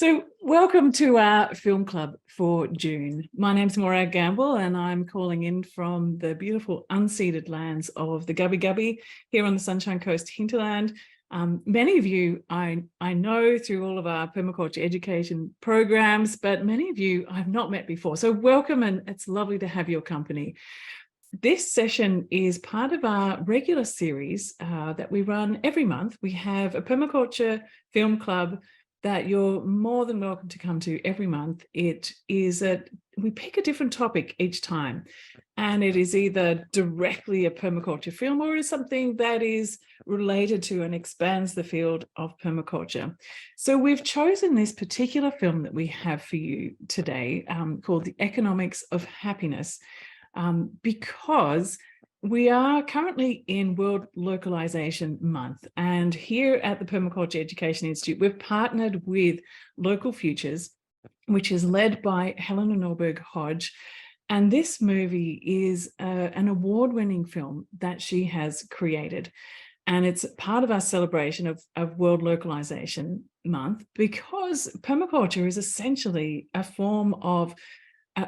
So welcome to our film club for June. My name's Maura Gamble and I'm calling in from the beautiful unceded lands of the Gubbi Gubbi here on the Sunshine Coast hinterland. Many of you I know through all of our permaculture education programs, but many of you I've not met before. So welcome, and it's lovely to have your company. This session is part of our regular series that we run every month. We have a permaculture film club that you're more than welcome to come to every month. It is we pick a different topic each time, and it is either directly a permaculture film or is something that is related to and expands the field of permaculture. So we've chosen this particular film that we have for you today called The Economics of Happiness, because we are currently in World Localization Month, and here at the Permaculture Education Institute, we've partnered with Local Futures, which is led by Helena Norberg-Hodge. And this movie is an award-winning film that she has created. And it's part of our celebration of World Localization Month, because permaculture is essentially a form of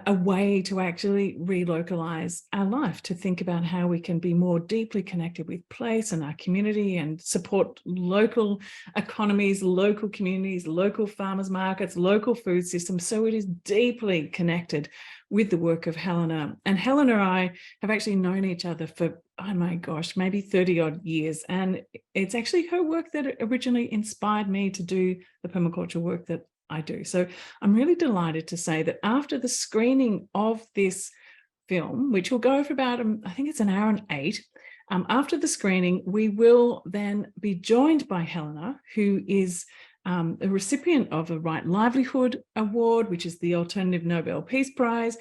a way to actually relocalize our life, to think about how we can be more deeply connected with place and our community and support local economies, local communities, local farmers markets, local food systems. So it is deeply connected with the work of Helena. And Helena and I have actually known each other for, oh my gosh, maybe 30 odd years. And it's actually her work that originally inspired me to do the permaculture work that I do. So I'm really delighted to say that after the screening of this film, which will go for about, I think it's an hour and 8, after the screening, we will then be joined by Helena, who is a recipient of a Right Livelihood Award, which is the Alternative Nobel Peace Prize.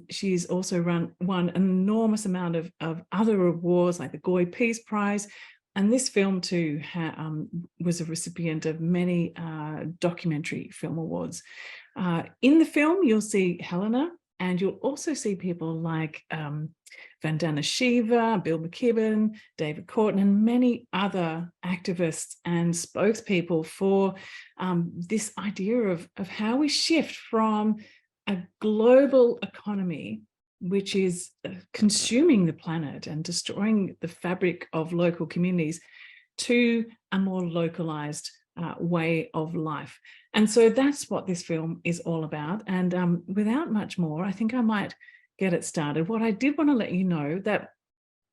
She's also won an enormous amount of other awards like the Goi Peace Prize. And this film too was a recipient of many documentary film awards. In the film, you'll see Helena, and you'll also see people like Vandana Shiva, Bill McKibben, David Korten, and many other activists and spokespeople for this idea of how we shift from a global economy, which is consuming the planet and destroying the fabric of local communities, to a more localized way of life. And so that's what this film is all about. And without much more, I think I might get it started. What I did want to let you know that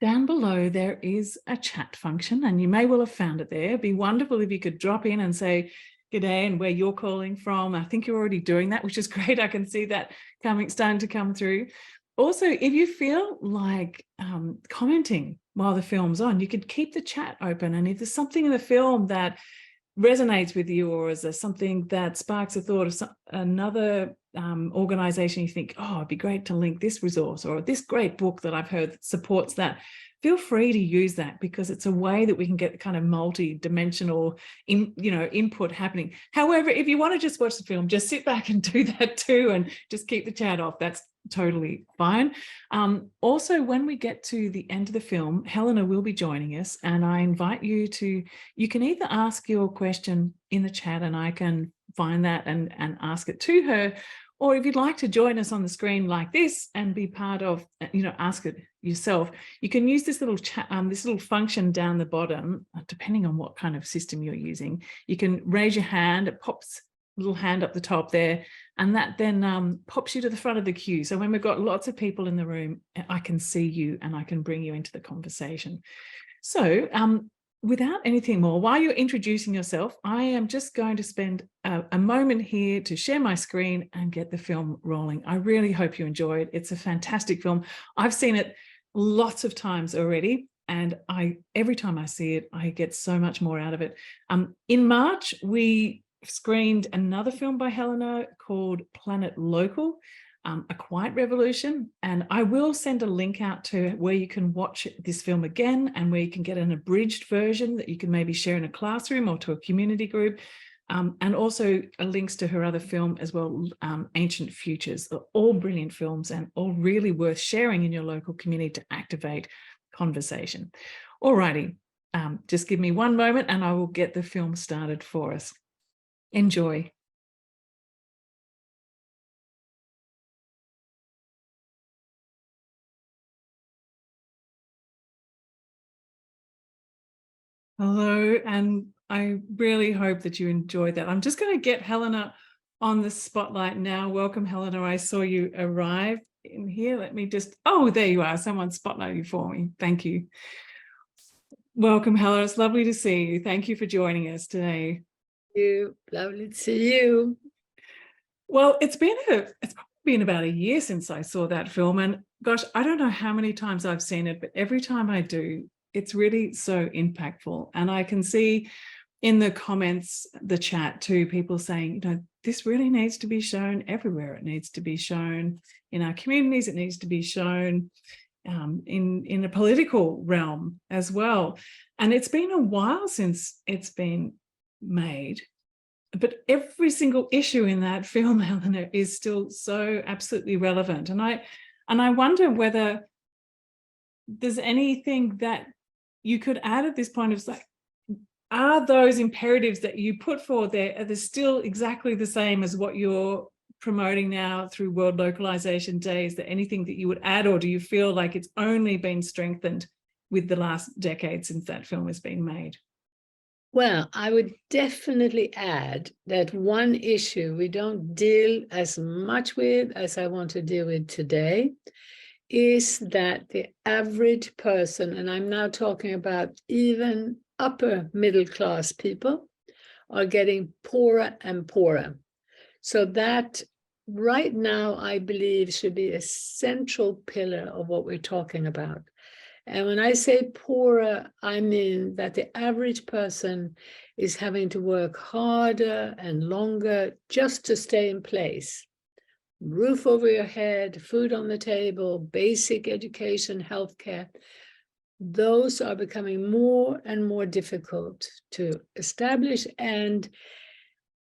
down below there is a chat function, and you may well have found it there. It'd be wonderful if you could drop in and say g'day and where you're calling from. I think you're already doing that, which is great. I can see that starting to come through. Also, if you feel like commenting while the film's on, you could keep the chat open. And if there's something in the film that resonates with you, or is there something that sparks a thought of another organization you think, oh, it'd be great to link this resource or this great book that I've heard that supports that, feel free to use that, because it's a way that we can get kind of multi-dimensional input happening. However, if you want to just watch the film, just sit back and do that too, and just keep the chat off. That's totally fine. Also, when we get to the end of the film, Helena will be joining us, and I invite you can either ask your question in the chat and I can find that and ask it to her, or if you'd like to join us on the screen like this and be part of, ask it yourself, you can use this little chat, this little function down the bottom, depending on what kind of system you're using. You can raise your hand, it pops a little hand up the top there, and that then pops you to the front of the queue. So when we've got lots of people in the room, I can see you and I can bring you into the conversation. So without anything more, while you're introducing yourself, I am just going to spend a moment here to share my screen and get the film rolling. I really hope you enjoy it. It's a fantastic film. I've seen it lots of times already, and every time I see it, I get so much more out of it. In March, we screened another film by Helena called Planet Local, A Quiet Revolution, and I will send a link out to where you can watch this film again, and where you can get an abridged version that you can maybe share in a classroom or to a community group, and also links to her other film as well, Ancient Futures. They're all brilliant films and all really worth sharing in your local community to activate conversation. Alrighty, just give me one moment and I will get the film started for us. Enjoy. Hello, and I really hope that you enjoyed that. I'm just going to get Helena on the spotlight now. Welcome, Helena. I saw you arrive in here. Let me just, oh, there you are. Someone spotlighted you for me. Thank you. Welcome, Helena. It's lovely to see you. Thank you for joining us today. Lovely to see you. Well, it's probably been about a year since I saw that film, and gosh, I don't know how many times I've seen it, but every time I do, it's really so impactful. And I can see in the comments, the chat too, people saying, this really needs to be shown everywhere. It needs to be shown in our communities. It needs to be shown in a political realm as well. And it's been a while since it's been made, but every single issue in that film, Helena, is still so absolutely relevant. And I wonder whether there's anything that you could add at this point of like, are those imperatives that you put forward there, are they still exactly the same as what you're promoting now through World Localization Day? Is there anything that you would add, or do you feel like it's only been strengthened with the last decade since that film has been made? Well, I would definitely add that one issue we don't deal as much with as I want to deal with today is that the average person, and I'm now talking about even upper middle class people, are getting poorer and poorer. So that right now, I believe, should be a central pillar of what we're talking about. And when I say poorer, I mean that the average person is having to work harder and longer just to stay in place. Roof over your head, food on the table, basic education, healthcare. Those are becoming more and more difficult to establish. And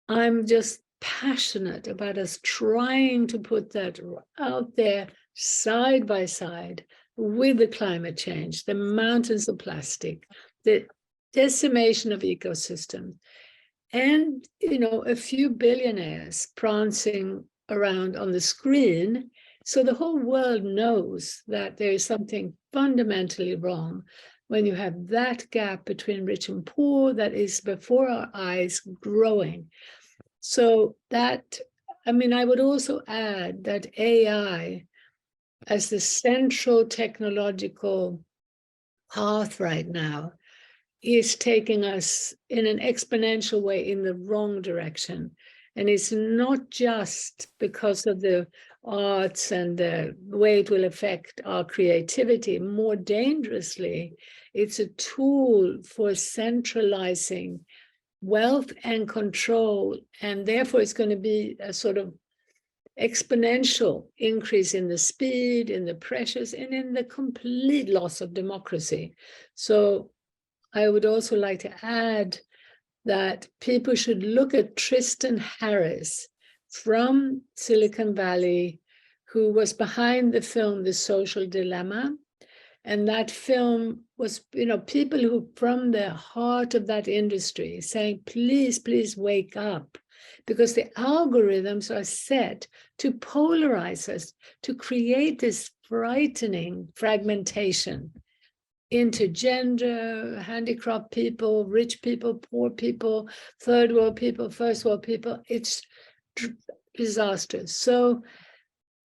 I'm just passionate about us trying to put that out there side by side with the climate change, the mountains of plastic, the decimation of ecosystems, and a few billionaires prancing around on the screen. So the whole world knows that there is something fundamentally wrong when you have that gap between rich and poor that is before our eyes growing. So that, I would also add that AI as the central technological path right now is taking us in an exponential way in the wrong direction. And it's not just because of the arts and the way it will affect our creativity. More dangerously, it's a tool for centralizing wealth and control. And therefore, it's going to be a sort of exponential increase in the speed, in the pressures, and in the complete loss of democracy. So I would also like to add that people should look at Tristan Harris from Silicon Valley, who was behind the film The Social Dilemma. And that film was, people who from the heart of that industry saying, please, please wake up, because the algorithms are set to polarize us, to create this frightening fragmentation into gender, handicraft people, rich people, poor people, third world people, first world people. It's disastrous. So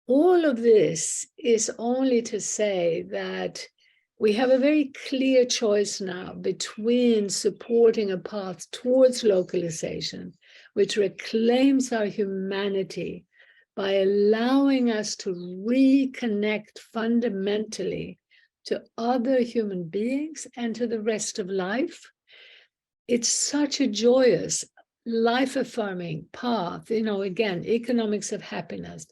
all of this is only to say that we have a very clear choice now between supporting a path towards localization, which reclaims our humanity by allowing us to reconnect fundamentally to other human beings and to the rest of life. It's such a joyous, life-affirming path, again, economics of happiness.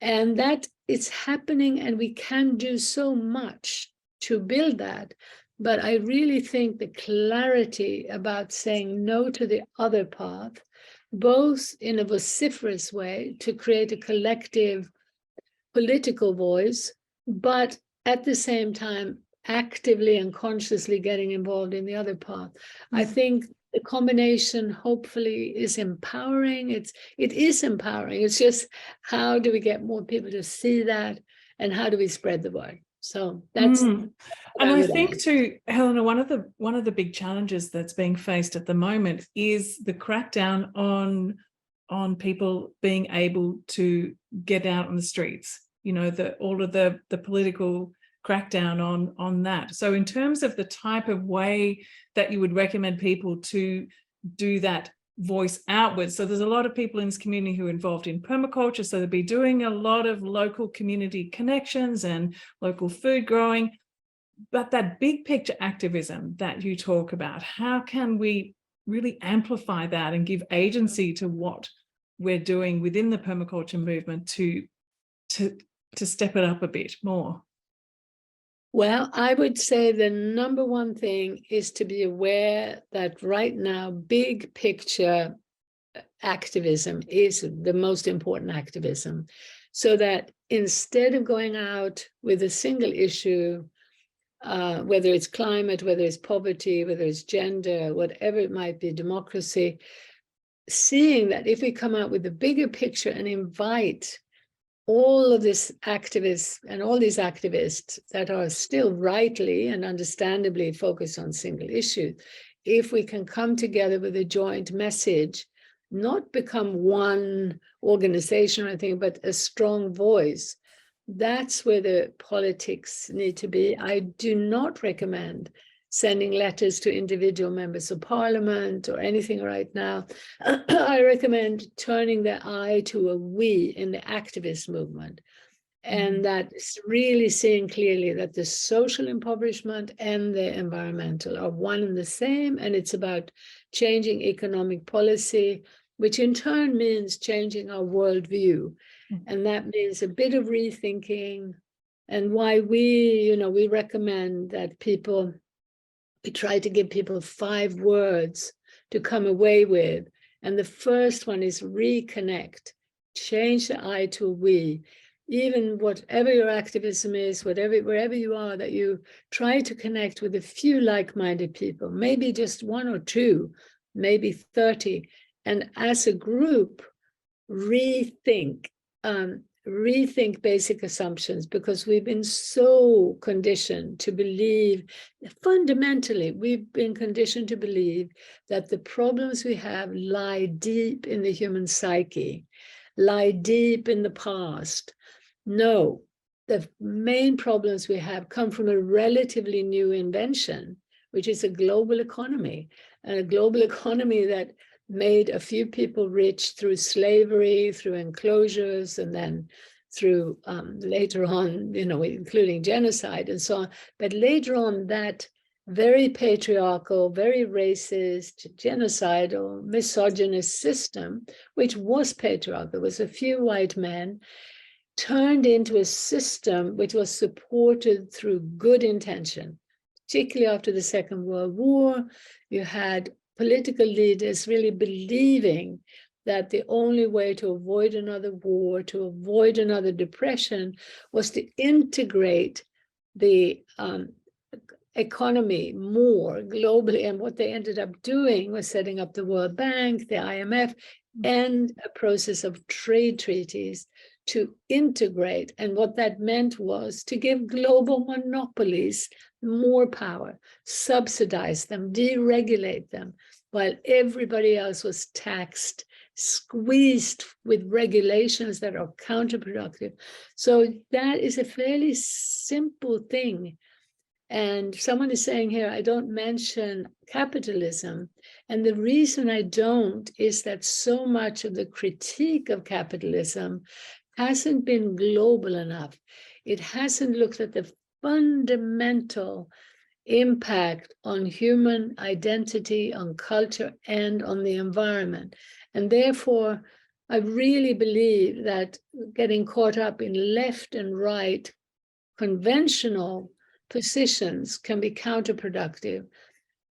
And that it's happening, and we can do so much to build that. But I really think the clarity about saying no to the other path, both in a vociferous way to create a collective political voice, but at the same time, actively and consciously getting involved in the other path. I think the combination hopefully is empowering. It is empowering. It's just, how do we get more people to see that, and how do we spread the word? So that's what And I would think add. too, Helena, one of the big challenges that's being faced at the moment is the crackdown on people being able to get out on the streets. You know, all of the political crackdown on that. So in terms of the type of way that you would recommend people to do that voice outwards. So there's a lot of people in this community who are involved in permaculture. So they'll be doing a lot of local community connections and local food growing. But that big picture activism that you talk about, how can we really amplify that and give agency to what we're doing within the permaculture movement to step it up a bit more? Well, I would say the number one thing is to be aware that right now, big picture activism is the most important activism. So that instead of going out with a single issue, whether it's climate, whether it's poverty, whether it's gender, whatever it might be, democracy, seeing that if we come out with a bigger picture and invite all of these activists and all these activists that are still rightly and understandably focused on single issues, if we can come together with a joint message, not become one organization or anything, but a strong voice, that's where the politics need to be. I do not recommend sending letters to individual members of parliament or anything right now. I recommend turning their eye to a we in the activist movement. And that's really seeing clearly that the social impoverishment and the environmental are one and the same. And it's about changing economic policy, which in turn means changing our worldview. And that means a bit of rethinking, and why we recommend that we try to give people 5 words to come away with. And the first one is reconnect, change the I to a we. Even whatever your activism is, wherever you are, that you try to connect with a few like-minded people, maybe just 1 or 2, maybe 30. And as a group, rethink basic assumptions, because we've been so conditioned to believe, fundamentally, we've been conditioned to believe that the problems we have lie deep in the human psyche, lie deep in the past. No, the main problems we have come from a relatively new invention, which is a global economy, and a global economy that made a few people rich through slavery, through enclosures, and then through later on, including genocide and so on. But later on, that very patriarchal, very racist, genocidal, misogynist system, which was patriarchal, was a few white men, turned into a system which was supported through good intention. Particularly after the Second World War, you had political leaders really believing that the only way to avoid another war, to avoid another depression, was to integrate the economy more globally. And what they ended up doing was setting up the World Bank, the IMF, and a process of trade treaties to integrate. And what that meant was to give global monopolies more power, subsidize them, deregulate them, while everybody else was taxed, squeezed with regulations that are counterproductive. So that is a fairly simple thing. And someone is saying here, I don't mention capitalism. And the reason I don't is that so much of the critique of capitalism hasn't been global enough. It hasn't looked at the fundamental impact on human identity, on culture, and on the environment. And therefore, I really believe that getting caught up in left and right conventional positions can be counterproductive.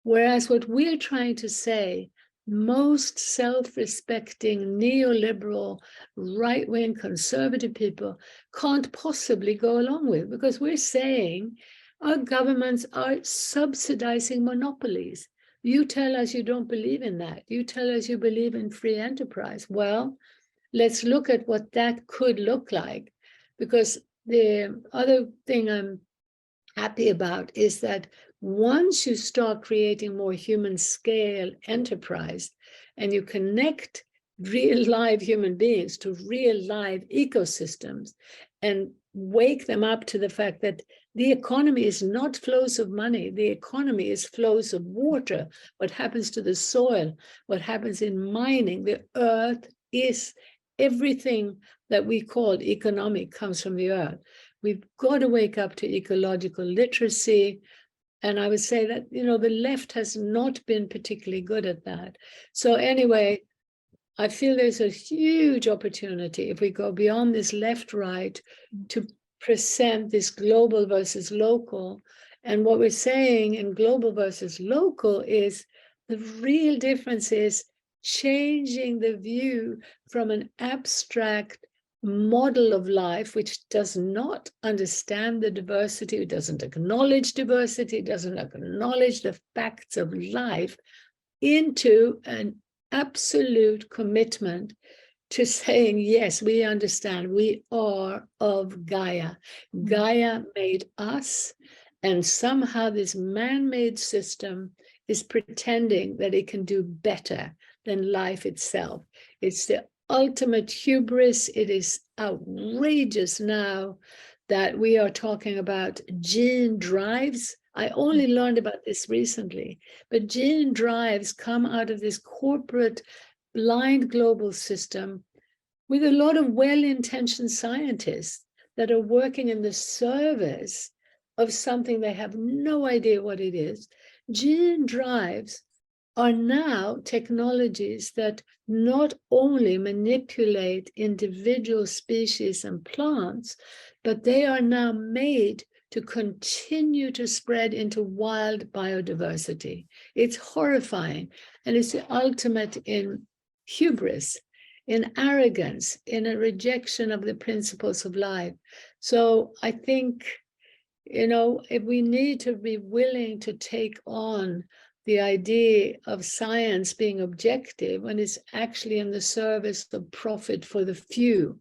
Whereas what we're trying to say, most self-respecting neoliberal right-wing conservative people can't possibly go along with, because we're saying our governments are subsidizing monopolies. You tell us you don't believe in that. You tell us you believe in free enterprise. Well, let's look at what that could look like, because the other thing I'm happy about is that once you start creating more human scale enterprise and you connect real live human beings to real live ecosystems and wake them up to the fact that the economy is not flows of money, the economy is flows of water, what happens to the soil, what happens in mining, the earth is everything that we call economic comes from the earth. We've got to wake up to ecological literacy. And I would say that, you know, the left has not been particularly good at that. So anyway, I feel there's a huge opportunity if we go beyond this left-right to present this global versus local. And what we're saying in global versus local is the real difference is changing the view from an abstract model of life, which does not understand the diversity, it doesn't acknowledge diversity, it doesn't acknowledge the facts of life, into an absolute commitment to saying, yes, we understand we are of Gaia. Gaia made us, and somehow this man-made system is pretending that it can do better than life itself. It's the ultimate hubris. It is outrageous now that we are talking about gene drives. I only learned about this recently, but gene drives come out of this corporate blind global system with a lot of well-intentioned scientists that are working in the service of something they have no idea what it is. Gene drives are now technologies that not only manipulate individual species and plants, but they are now made to continue to spread into wild biodiversity. It's horrifying, and it's the ultimate in hubris, in arrogance, in a rejection of the principles of life. So I think, you know, if we need to be willing to take on the idea of science being objective when it's actually in the service of profit for the few,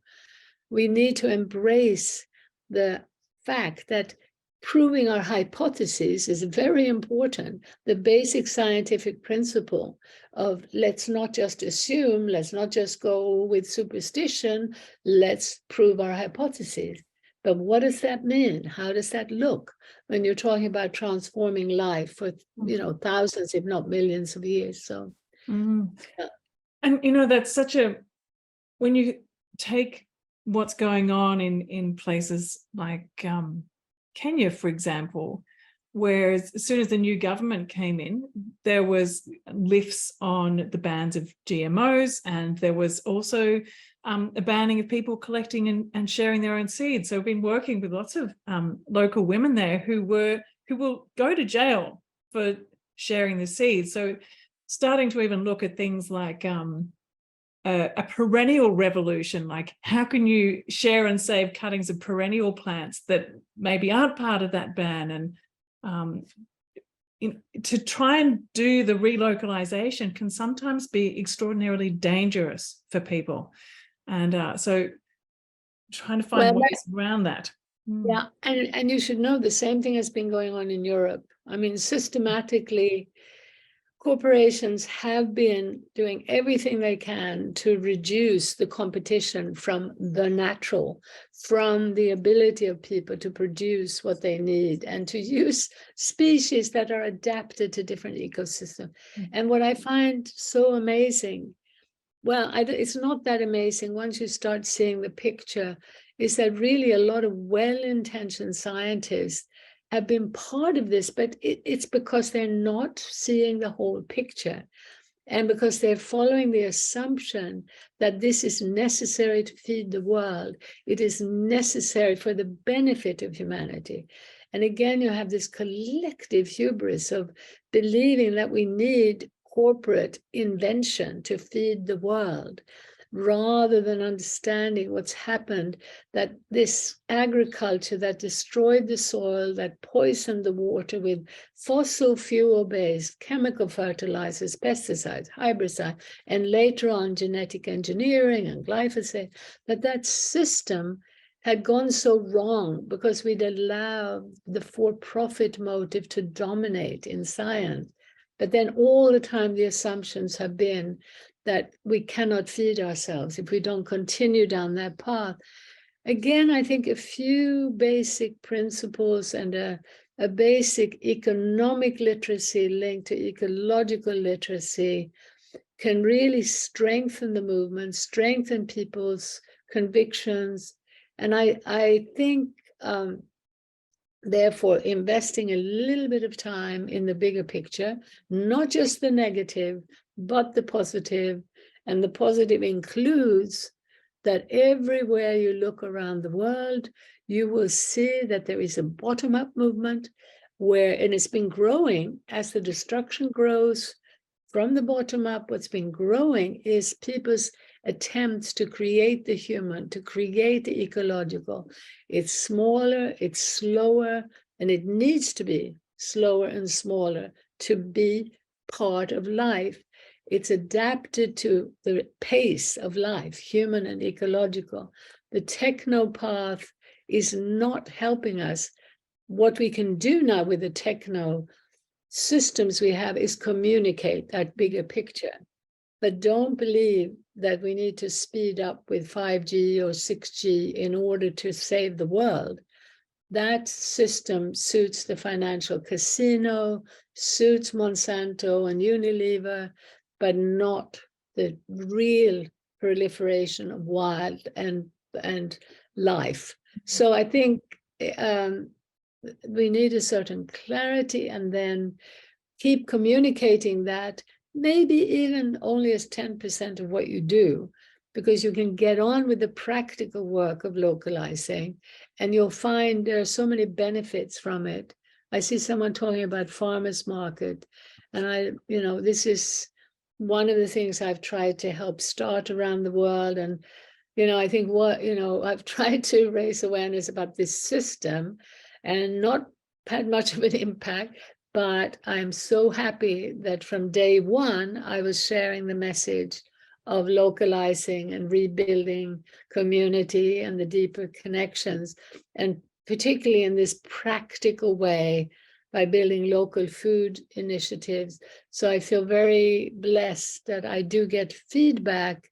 we need to embrace the fact that proving our hypotheses is very important. The basic scientific principle of let's not just assume, let's not just go with superstition, let's prove our hypotheses. But what does that mean? How does that look when you're talking about transforming life for, you know, thousands, if not millions of years? So, yeah. And, you know, that's such a, when you take what's going on in places like Kenya, for example, where as soon as the new government came in, there was lifts on the bans of GMOs, and there was also a banning of people collecting and sharing their own seeds. So I've been working with lots of local women there who will go to jail for sharing the seeds. So starting to even look at things like a perennial revolution, like how can you share and save cuttings of perennial plants that maybe aren't part of that ban, and to try and do the relocalization can sometimes be extraordinarily dangerous for people. And so trying to find ways around that. Yeah, and you should know the same thing has been going on in Europe. I mean, systematically, corporations have been doing everything they can to reduce the competition from the natural, from the ability of people to produce what they need and to use species that are adapted to different ecosystems. And what I find so amazing, well, it's not that amazing once you start seeing the picture, is that really a lot of well-intentioned scientists have been part of this, but it's because they're not seeing the whole picture, and because they're following the assumption that this is necessary to feed the world. It is necessary for the benefit of humanity. And again, you have this collective hubris of believing that we need corporate invention to feed the world, rather than understanding what's happened, that this agriculture that destroyed the soil, that poisoned the water with fossil fuel-based chemical fertilizers, pesticides, herbicides, and later on genetic engineering and glyphosate, that system had gone so wrong because we'd allowed the for-profit motive to dominate in science. But then all the time, the assumptions have been that we cannot feed ourselves if we don't continue down that path. Again, I think a few basic principles and a basic economic literacy linked to ecological literacy can really strengthen the movement, strengthen people's convictions. And I think, therefore, investing a little bit of time in the bigger picture, not just the negative, but the positive. And the positive includes that everywhere you look around the world, you will see that there is a bottom-up movement where, and it's been growing as the destruction grows from the bottom up. What's been growing is people's attempts to create the human, to create the ecological. It's smaller, it's slower, and it needs to be slower and smaller to be part of life. It's adapted to the pace of life, human and ecological. The techno path is not helping us. What we can do now with the techno systems we have is communicate that bigger picture. But don't believe that we need to speed up with 5G or 6G in order to save the world. That system suits the financial casino, suits Monsanto and Unilever, but not the real proliferation of wild and life. So I think we need a certain clarity, and then keep communicating that, maybe even only as 10% of what you do, because you can get on with the practical work of localizing, and you'll find there are so many benefits from it. I see someone talking about farmers market, and this is one of the things I've tried to help start around the world. And, I think I've tried to raise awareness about this system and not had much of an impact. But I'm so happy that from day one, I was sharing the message of localizing and rebuilding community and the deeper connections, and particularly in this practical way by building local food initiatives. So I feel very blessed that I do get feedback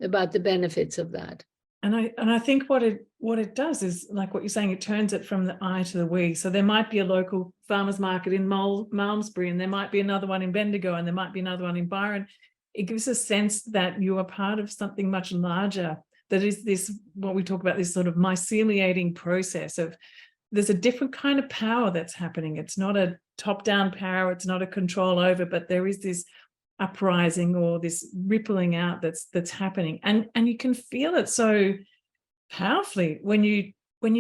about the benefits of that. And I think what it does is, like what you're saying, it turns it from the I to the we. So there might be a local farmers market in Malmesbury, and there might be another one in Bendigo, and there might be another one in Byron. It gives a sense that you are part of something much larger. That is this, what we talk about, this sort of myceliating process of, there's a different kind of power that's happening. It's not a top-down power, it's not a control over, but there is this uprising or this rippling out that's happening, and you can feel it so powerfully when you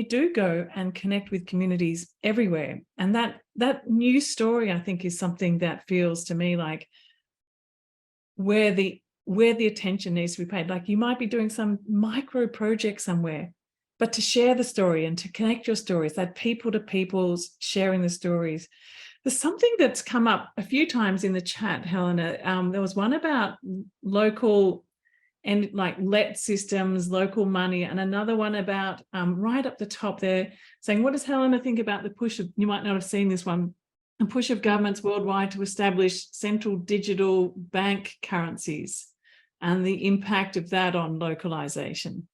do go and connect with communities everywhere. And that new story, I think, is something that feels to me like where the attention needs to be paid. Like, you might be doing some micro project somewhere, but to share the story and to connect your stories, that people to people's sharing the stories. There's something that's come up a few times in the chat, Helena. There was one about local and like let systems, local money, and another one about right up the top there saying, what does Helena think about the push of, you might not have seen this one, the push of governments worldwide to establish central digital bank currencies and the impact of that on localization?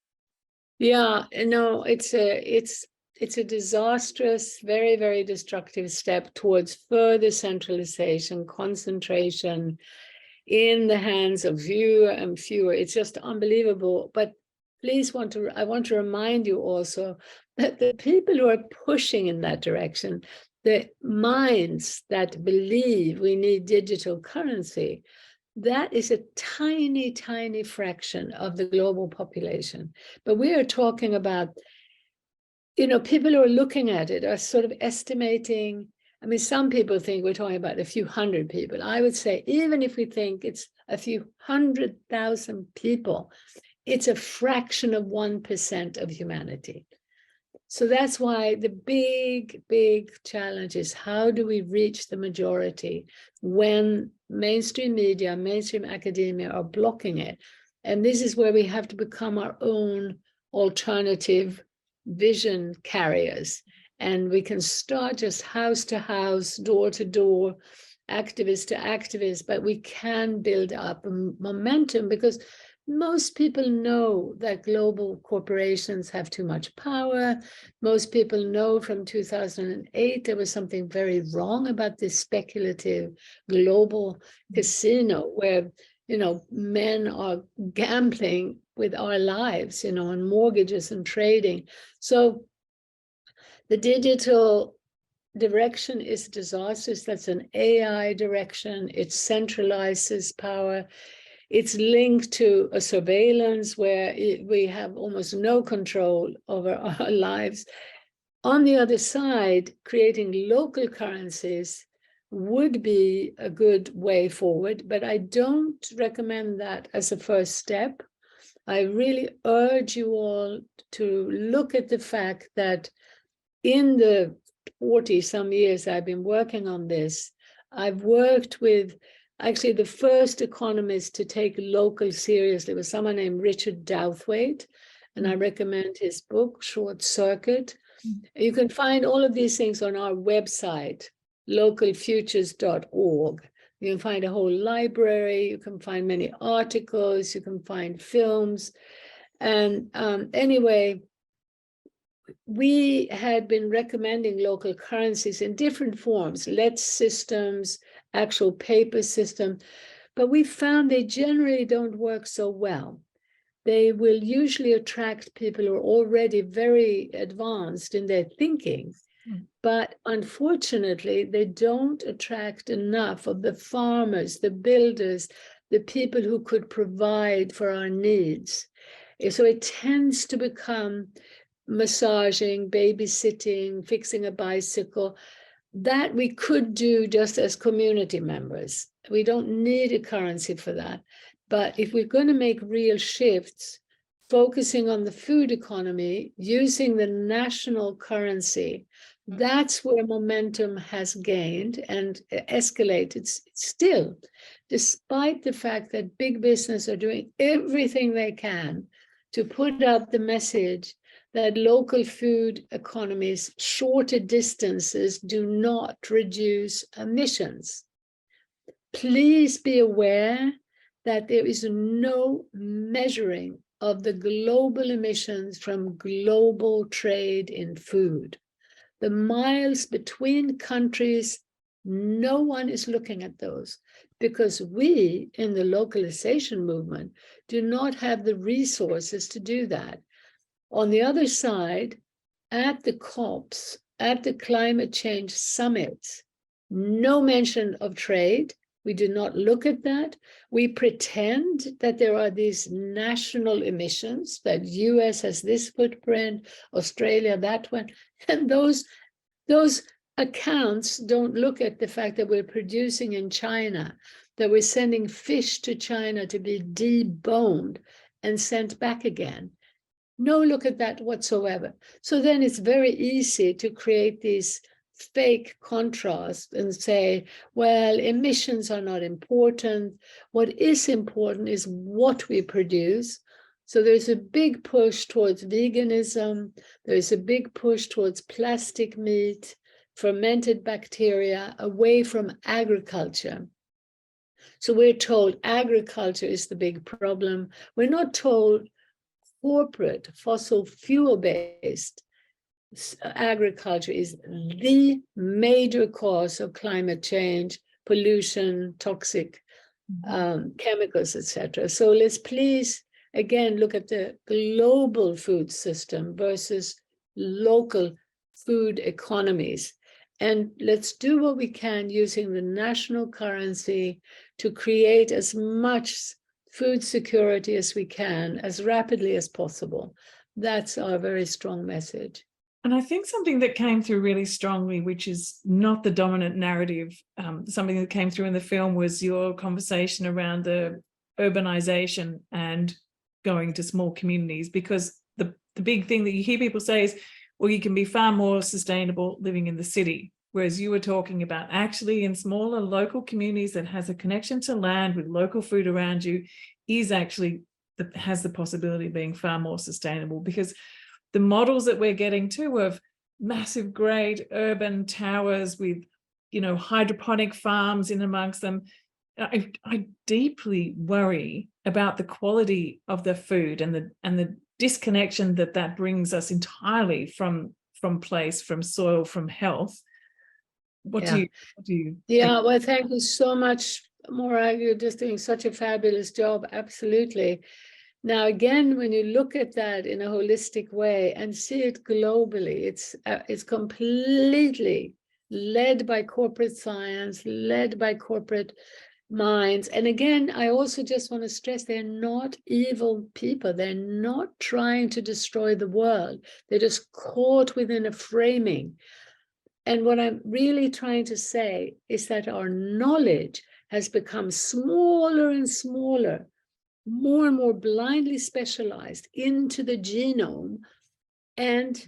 Yeah, no, it's a disastrous, very, very destructive step towards further centralization, concentration in the hands of fewer and fewer. It's just unbelievable. But please I want to remind you also that the people who are pushing in that direction, the minds that believe we need digital currency, that is a tiny, tiny fraction of the global population. But we are talking about, people who are looking at it are sort of estimating. I mean, some people think we're talking about a few hundred people. I would say, even if we think it's a few 100,000 people, it's a fraction of 1% of humanity. So that's why the big, big challenge is, how do we reach the majority when mainstream media, mainstream academia are blocking it? And this is where we have to become our own alternative vision carriers. And we can start just house to house, door to door, activist to activist, but we can build up a momentum, because most people know that global corporations have too much power. Most people know from 2008 there was something very wrong about this speculative global casino where, you know, men are gambling with our lives, you know, on mortgages and trading. So the digital direction is disastrous. That's an AI direction. It centralizes power. It's linked to a surveillance where we have almost no control over our lives. On the other side, creating local currencies would be a good way forward, but I don't recommend that as a first step. I really urge you all to look at the fact that in the 40 some years I've been working on this, I've worked with actually the first economist to take local seriously was someone named Richard Douthwaite, and I recommend his book, Short Circuit. You can find all of these things on our website, localfutures.org. You can find a whole library, you can find many articles, you can find films. And anyway, we had been recommending local currencies in different forms, LETS systems, actual paper system, but we found they generally don't work so well. They will usually attract people who are already very advanced in their thinking, but unfortunately, they don't attract enough of the farmers, the builders, the people who could provide for our needs. So it tends to become massaging, babysitting, fixing a bicycle, that we could do just as community members. We don't need a currency for that. But if we're going to make real shifts, focusing on the food economy, using the national currency, that's where momentum has gained and escalated still, despite the fact that big business are doing everything they can to put out the message that local food economies, shorter distances do not reduce emissions. Please be aware that there is no measuring of the global emissions from global trade in food. The miles between countries, no one is looking at those, because we in the localization movement do not have the resources to do that. On the other side, at the COPs, at the climate change summits, no mention of trade. We do not look at that. We pretend that there are these national emissions, that US has this footprint, Australia that one, and those accounts don't look at the fact that we're producing in China, that we're sending fish to China to be deboned and sent back again. No look at that whatsoever. So then it's very easy to create these fake contrasts and say, well, emissions are not important. What is important is what we produce. So there's a big push towards veganism. There's a big push towards plastic meat, fermented bacteria, away from agriculture. So we're told agriculture is the big problem. We're not told corporate fossil fuel-based agriculture is the major cause of climate change, pollution, toxic chemicals, etc. So let's please, again, look at the global food system versus local food economies. And let's do what we can using the national currency to create as much food security as we can, as rapidly as possible. That's our very strong message. And I think something that came through really strongly, which is not the dominant narrative, something that came through in the film was your conversation around the urbanization and going to small communities, because the big thing that you hear people say is, well, you can be far more sustainable living in the city. Whereas you were talking about actually in smaller local communities that has a connection to land with local food around you is actually has the possibility of being far more sustainable. Because the models that we're getting too of massive, great urban towers with, you know, hydroponic farms in amongst them. I deeply worry about the quality of the food and the disconnection that brings us entirely from place, from soil, from health. What do you Yeah, well, thank you so much, Maura. You're just doing such a fabulous job. Absolutely. Now, again, when you look at that in a holistic way and see it globally, it's completely led by corporate science, led by corporate minds. And again, I also just want to stress they're not evil people. They're not trying to destroy the world. They're just caught within a framing. And what I'm really trying to say is that our knowledge has become smaller and smaller, more and more blindly specialized into the genome, and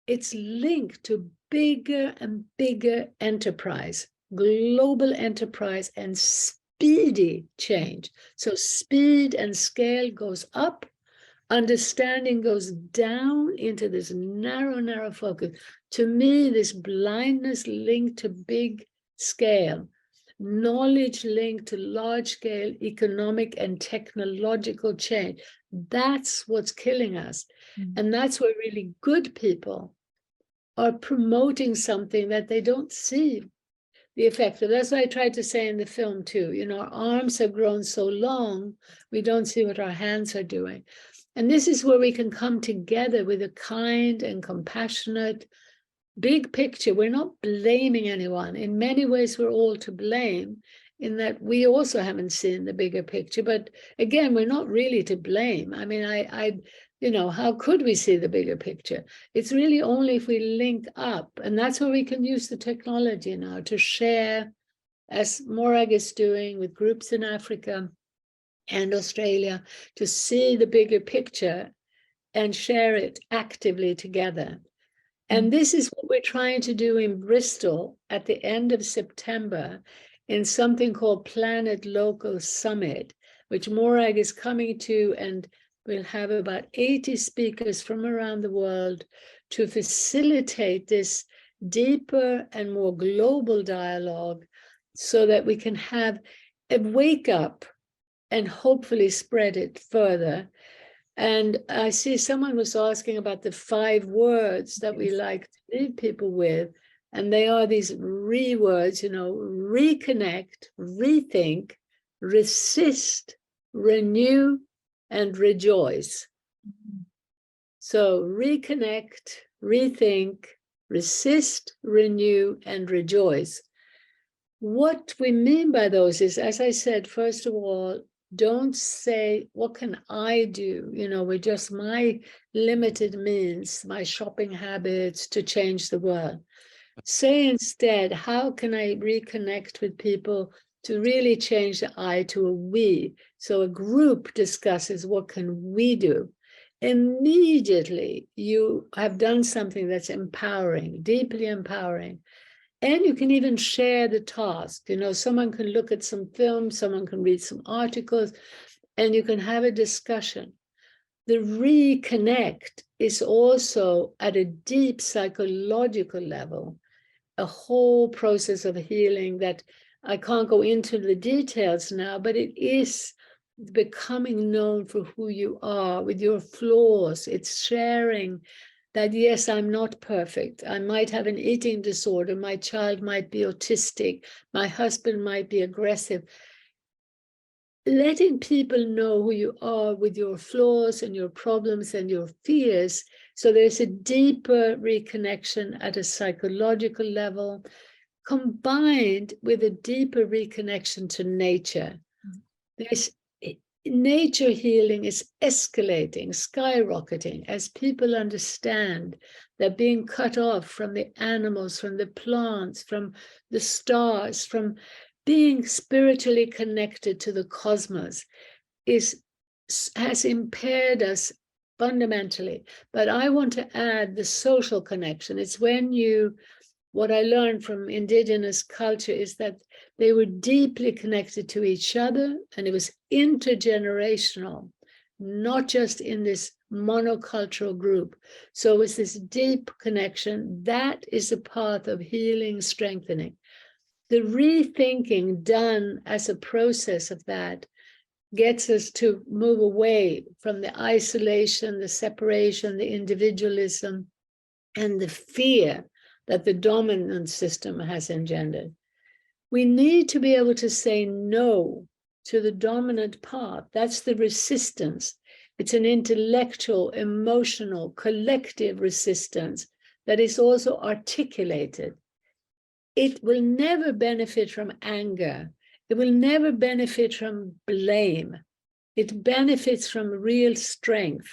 it's linked to bigger and bigger enterprise, global enterprise, and speedy change. So speed and scale goes up, understanding goes down into this narrow focus. To me, this blindness linked to big scale, knowledge linked to large scale economic and technological change, that's what's killing us. And that's where really good people are promoting something that they don't see the effect of. That's what I tried to say in the film too. You know, our arms have grown so long, we don't see what our hands are doing. And this is where we can come together with a kind and compassionate big picture. We're not blaming anyone. In many ways, we're all to blame in that we also haven't seen the bigger picture. But again, we're not really to blame. I mean, you know, how could we see the bigger picture? It's really only if we link up. And that's where we can use the technology now to share, as Morag is doing with groups in Africa and Australia, to see the bigger picture and share it actively together. And this is what we're trying to do in Bristol at the end of September in something called Planet Local Summit, which Morag is coming to, and we'll have about 80 speakers from around the world to facilitate this deeper and more global dialogue so that we can have a wake up and hopefully spread it further. And I see someone was asking about the 5 words that we like to leave people with. And they are these words, you know, reconnect, rethink, resist, renew, and rejoice. So reconnect, rethink, resist, renew, and rejoice. What we mean by those is, as I said, first of all, don't say, what can I do, you know, with just my limited means, my shopping habits to change the world. Say instead, how can I reconnect with people to really change the I to a we? So a group discusses, what can we do? Immediately, you have done something that's empowering, deeply empowering. And you can even share the task. You know, someone can look at some films, someone can read some articles, and you can have a discussion. The reconnect is also at a deep psychological level, a whole process of healing that I can't go into the details now, but it is becoming known for who you are with your flaws. It's sharing that, yes, I'm not perfect. I might have an eating disorder. My child might be autistic. My husband might be aggressive. Letting people know who you are with your flaws and your problems and your fears. So there's a deeper reconnection at a psychological level, combined with a deeper reconnection to nature. Nature healing is escalating, skyrocketing, as people understand that being cut off from the animals, from the plants, from the stars, from being spiritually connected to the cosmos has impaired us fundamentally. But I want to add the social connection. It's when what I learned from indigenous culture is that they were deeply connected to each other, and it was intergenerational. not just in this monocultural group. So it's this deep connection. That is a path of healing, strengthening. The rethinking done as a process of that gets us to move away from the isolation, the separation, the individualism, and the fear that the dominant system has engendered. We need to be able to say no to the dominant path. That's the resistance. It's an intellectual, emotional, collective resistance that is also articulated. It will never benefit from anger. It will never benefit from blame. It benefits from real strength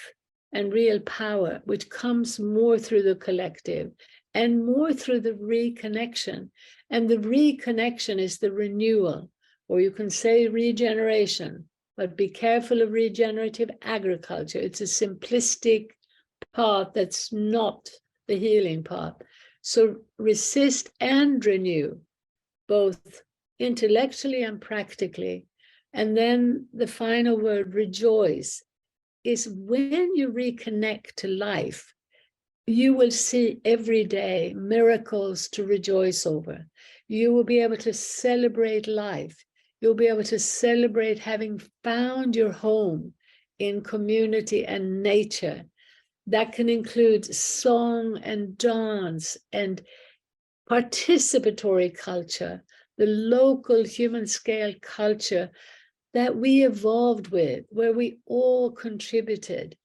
and real power, which comes more through the collective and more through the reconnection. And the reconnection is the renewal, or you can say regeneration, but be careful of regenerative agriculture. It's a simplistic path that's not the healing path. So resist and renew, both intellectually and practically. And then the final word, rejoice, is when you reconnect to life, you will see every day miracles to rejoice over. You will be able to celebrate life. You'll be able to celebrate having found your home in community and nature. That can include song and dance and participatory culture, the local human scale culture that we evolved with, where we all contributed.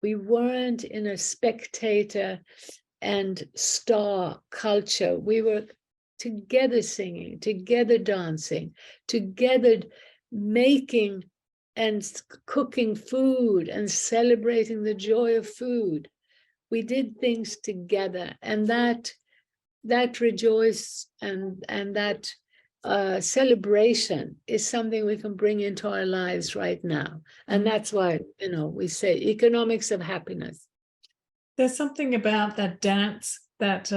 We weren't in a spectator and star culture. We were together singing, together dancing, together making and cooking food and celebrating the joy of food. We did things together, and that rejoice and that celebration is something we can bring into our lives right now. And that's why, we say economics of happiness. There's something about that dance that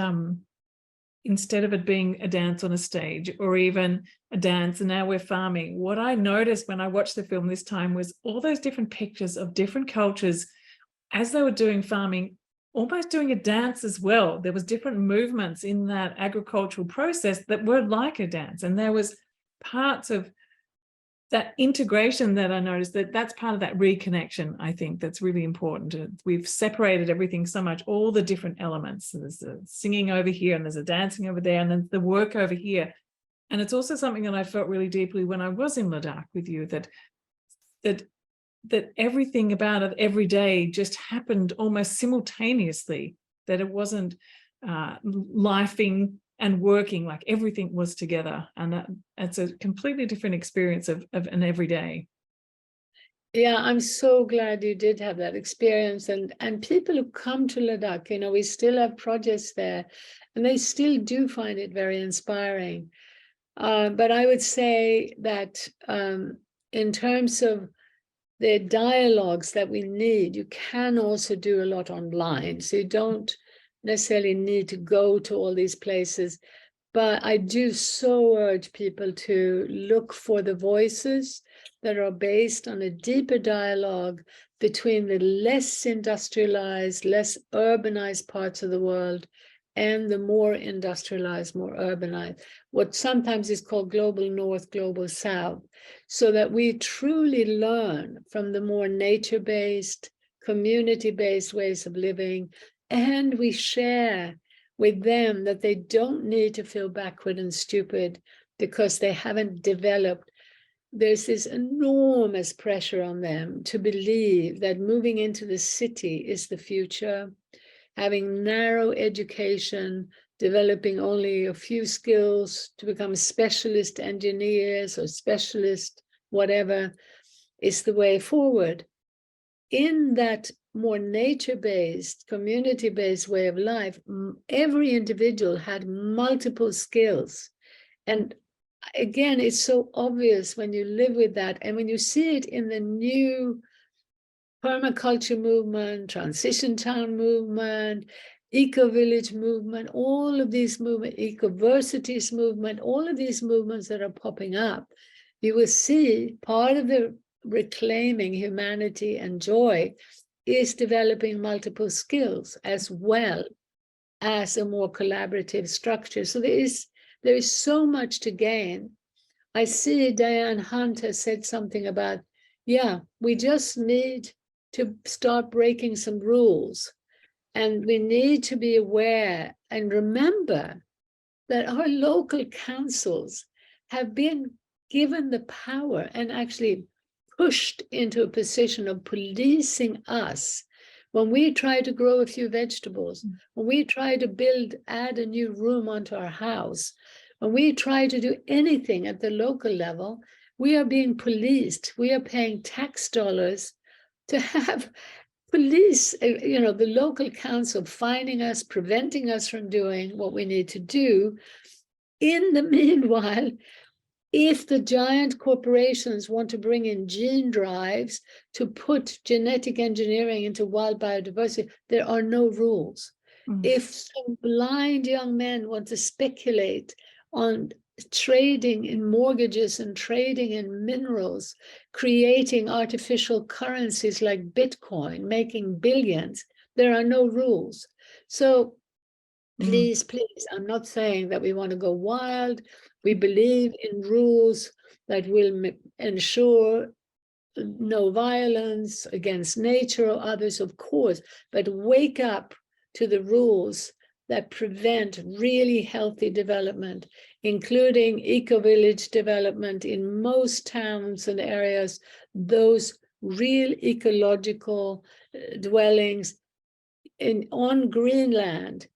instead of it being a dance on a stage or even a dance and now we're farming, what I noticed when I watched the film this time was all those different pictures of different cultures as they were doing farming, almost doing a dance as well. There was different movements in that agricultural process that were like a dance. And there was parts of that integration that I noticed that's part of that reconnection, I think, that's really important. We've separated everything so much, all the different elements. There's the singing over here and there's a dancing over there and then the work over here. And it's also something that I felt really deeply when I was in Ladakh with you, that everything about it every day just happened almost simultaneously, that it wasn't lifing and working, like everything was together. And that's a completely different experience of an everyday. Yeah, I'm so glad you did have that experience. And people who come to Ladakh, we still have projects there and they still do find it very inspiring. But I would say that in terms of the dialogues that we need, you can also do a lot online. So you don't necessarily need to go to all these places. But I do so urge people to look for the voices that are based on a deeper dialogue between the less industrialized, less urbanized parts of the world and the more industrialized, more urbanized, what sometimes is called global north, global south, so that we truly learn from the more nature-based, community-based ways of living, and we share with them that they don't need to feel backward and stupid because they haven't developed. There's this enormous pressure on them to believe that moving into the city is the future, having narrow education, developing only a few skills to become specialist engineers or specialist whatever is the way forward. In that more nature-based, community-based way of life, every individual had multiple skills. And again, it's so obvious when you live with that and when you see it in the new permaculture movement, transition town movement, eco-village movement, all of these movements, ecoversities movement, all of these movements that are popping up, you will see part of the reclaiming humanity and joy is developing multiple skills as well as a more collaborative structure. So there is so much to gain. I see Diane Hunt has said something about, yeah, we just need to start breaking some rules. And we need to be aware and remember that our local councils have been given the power and actually pushed into a position of policing us. When we try to grow a few vegetables, when we try to add a new room onto our house, when we try to do anything at the local level, we are being policed. We are paying tax dollars to have police, the local council fining us, preventing us from doing what we need to do. In the meanwhile, if the giant corporations want to bring in gene drives to put genetic engineering into wild biodiversity, there are no rules. If some blind young men want to speculate on trading in mortgages and trading in minerals, creating artificial currencies like Bitcoin, making billions, there are no rules. So please, I'm not saying that we want to go wild. We believe in rules that will ensure no violence against nature or others, of course, but wake up to the rules that prevent really healthy development, including eco-village development in most towns and areas, those real ecological dwellings on Greenland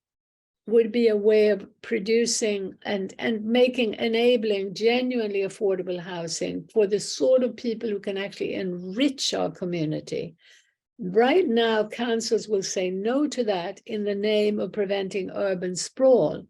would be a way of producing and enabling genuinely affordable housing for the sort of people who can actually enrich our community. Right now, councils will say no to that in the name of preventing urban sprawl.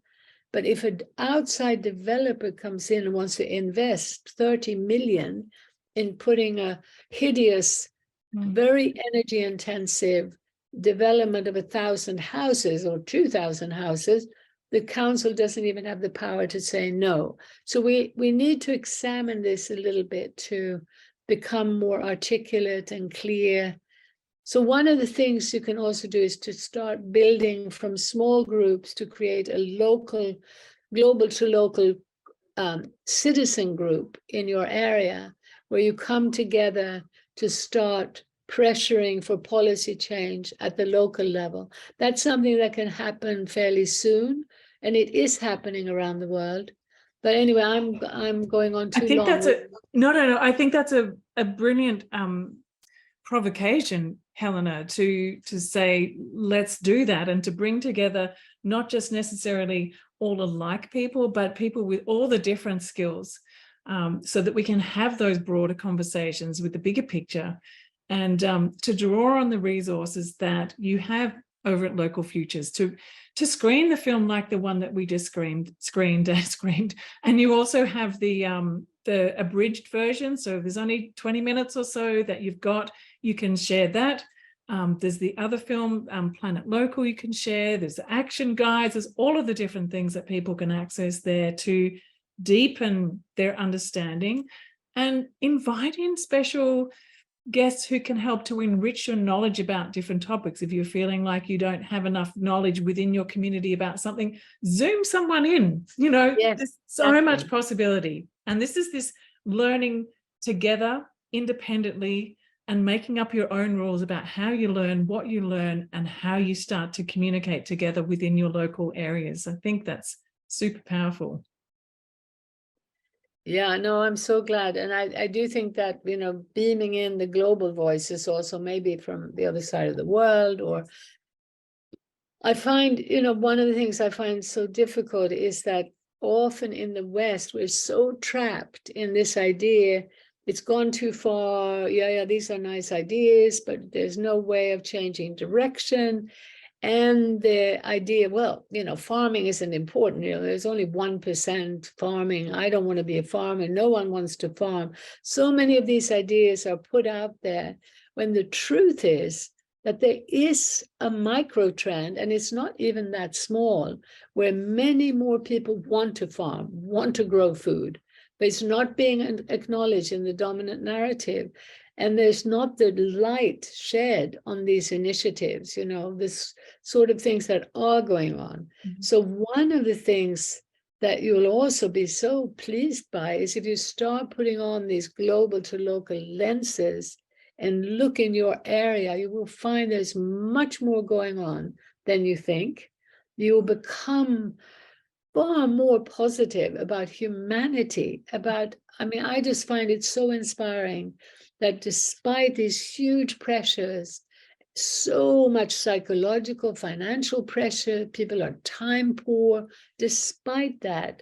But if an outside developer comes in and wants to invest 30 million in putting a hideous, very energy intensive development of 1,000 houses or 2,000 houses, the council doesn't even have the power to say no. So we need to examine this a little bit to become more articulate and clear. So one of the things you can also do is to start building from small groups to create a local, global to local citizen group in your area where you come together to start pressuring for policy change at the local level. That's something that can happen fairly soon, and it is happening around the world. But anyway, I'm going on too long. No. I think that's a brilliant provocation, Helena, to say let's do that and to bring together not just necessarily all alike people, but people with all the different skills, so that we can have those broader conversations with the bigger picture. And to draw on the resources that you have over at Local Futures to screen the film like the one that we just screened. And you also have the abridged version. So there's only 20 minutes or so that you've got. You can share that. There's the other film, Planet Local, you can share. There's the action guides. There's all of the different things that people can access there to deepen their understanding and invite in special guests who can help to enrich your knowledge about different topics. If you're feeling like you don't have enough knowledge within your community about something, Zoom someone in. Yes, there's so much possibility. And this is this learning together independently and making up your own rules about how you learn, what you learn, and how you start to communicate together within your local areas. I think that's super powerful. Yeah, no, I'm so glad. And I do think that, beaming in the global voices also maybe from the other side of the world, or I find, one of the things I find so difficult is that often in the West, we're so trapped in this idea, it's gone too far. Yeah, these are nice ideas, but there's no way of changing direction. And the idea, well, farming isn't important. There's only 1% farming. I don't want to be a farmer. No one wants to farm. So many of these ideas are put out there when the truth is that there is a micro trend, and it's not even that small, where many more people want to farm, want to grow food, but it's not being acknowledged in the dominant narrative. and there's not the light shed on these initiatives, you know, this sort of things that are going on. So one of the things that you'll also be so pleased by is if you start putting on these global to local lenses and look in your area, you will find there's much more going on than you think. You will become far more positive about humanity, about, I mean, I just find it so inspiring that despite these huge pressures, so much psychological, financial pressure, people are time poor, despite that,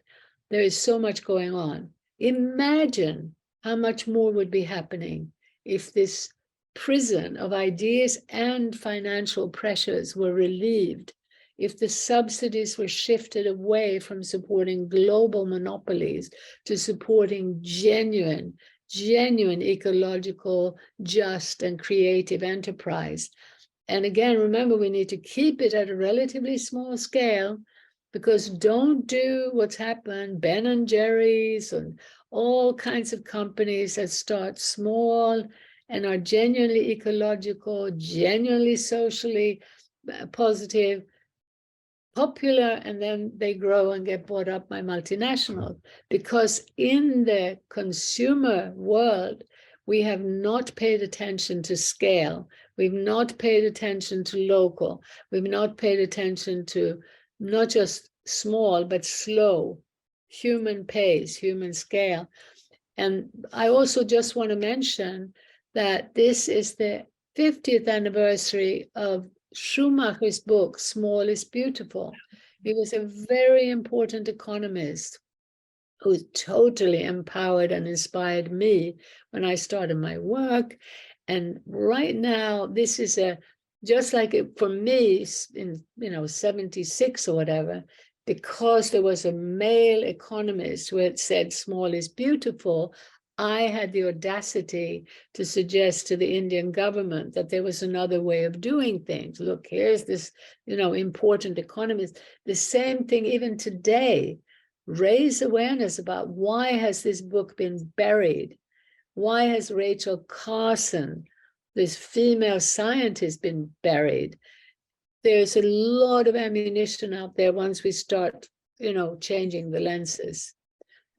there is so much going on. Imagine how much more would be happening if this prison of ideas and financial pressures were relieved, if the subsidies were shifted away from supporting global monopolies to supporting genuine ecological, just and creative enterprise. And again, remember, we need to keep it at a relatively small scale, because don't do what's happened, Ben and Jerry's and all kinds of companies that start small and are genuinely ecological, genuinely socially positive, popular, and then they grow and get bought up by multinationals. Because in the consumer world, we have not paid attention to scale. We've not paid attention to local. We've not paid attention to not just small, but slow, human pace, human scale. And I also just want to mention that this is the 50th anniversary of Schumacher's book, Small is Beautiful. He was a very important economist who totally empowered and inspired me when I started my work. And right now, this is just like for me in 76 or whatever, because there was a male economist who had said small is beautiful, I had the audacity to suggest to the Indian government that there was another way of doing things. Look, here's this, important economist. The same thing even today. Raise awareness about why has this book been buried? Why has Rachel Carson, this female scientist, been buried? There's a lot of ammunition out there once we start, changing the lenses.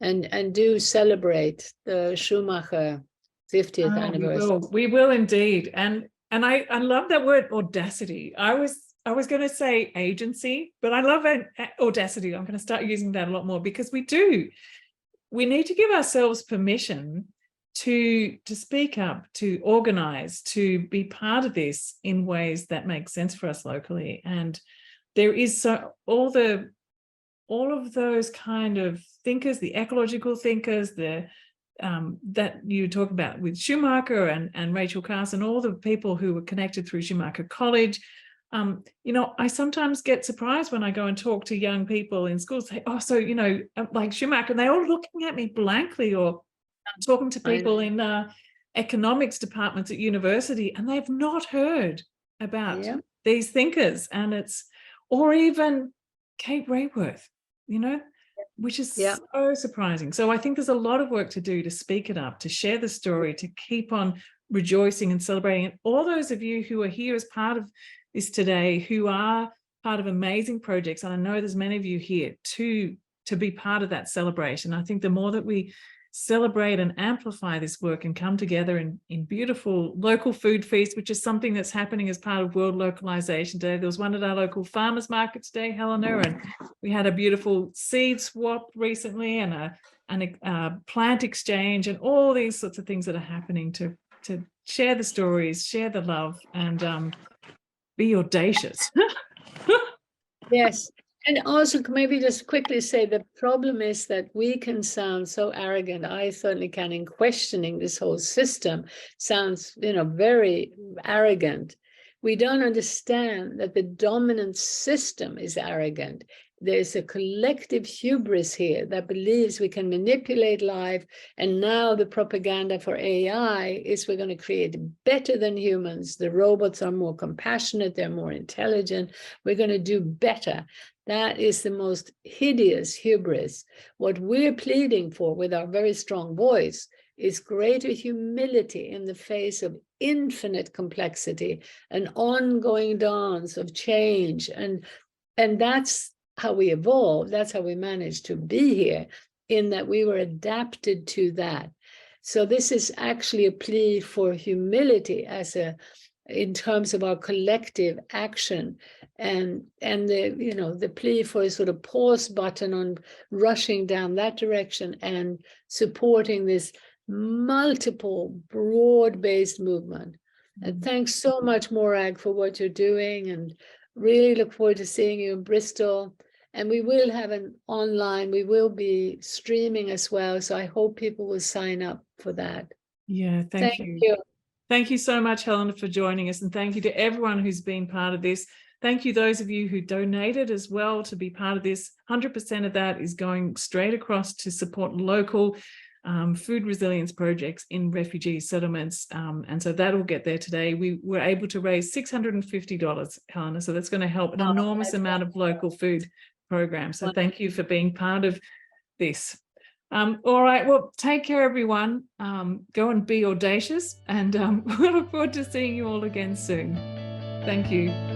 And do celebrate the Schumacher 50th anniversary. We will indeed. And I love that word audacity. I was going to say agency, but I love audacity. I'm going to start using that a lot more, because we need to give ourselves permission to speak up, to organize, to be part of this in ways that make sense for us locally. And there is all of those kind of thinkers, the ecological thinkers, that you talk about with Schumacher and Rachel Carson, all the people who were connected through Schumacher College. I sometimes get surprised when I go and talk to young people in schools, say, oh, so, like Schumacher, and they're all looking at me blankly, or talking to people in economics departments at university, and they've not heard about these thinkers. And or even Kate Rayworth, which is so surprising. So I think there's a lot of work to do to speak it up, to share the story, to keep on rejoicing and celebrating. And all those of you who are here as part of this today, who are part of amazing projects, and I know there's many of you here to be part of that celebration. I think the more that we celebrate and amplify this work and come together in beautiful local food feasts, which is something that's happening as part of World Localization Day. There was one at our local farmers market today, Helena, and we had a beautiful seed swap recently, and a plant exchange, and all these sorts of things that are happening to share the stories, share the love, and be audacious. Yes. And also maybe just quickly say the problem is that we can sound so arrogant. I certainly can, in questioning this whole system, sounds, very arrogant. We don't understand that the dominant system is arrogant. There's a collective hubris here that believes we can manipulate life. And now the propaganda for AI is we're going to create better than humans. The robots are more compassionate. They're more intelligent. We're going to do better. That is the most hideous hubris. What we're pleading for with our very strong voice is greater humility in the face of infinite complexity, an ongoing dance of change. And that's how we evolved. That's how we managed to be here, in that we were adapted to that. So this is actually a plea for humility in terms of our collective action, and the plea for a sort of pause button on rushing down that direction and supporting this multiple broad-based movement. And thanks so much, Morag, for what you're doing, and really look forward to seeing you in Bristol. And we will have we will be streaming as well. So I hope people will sign up for that. Yeah, thank you. Thank you so much, Helena, for joining us. And thank you to everyone who's been part of this. Thank you, those of you who donated as well to be part of this. 100% of that is going straight across to support local food resilience projects in refugee settlements. And so that'll get there today. We were able to raise $650, Helena. So that's going to help an enormous amount of local food programs. So thank you for being part of this. All right, well, take care, everyone. Go and be audacious, and we look forward to seeing you all again soon. Thank you.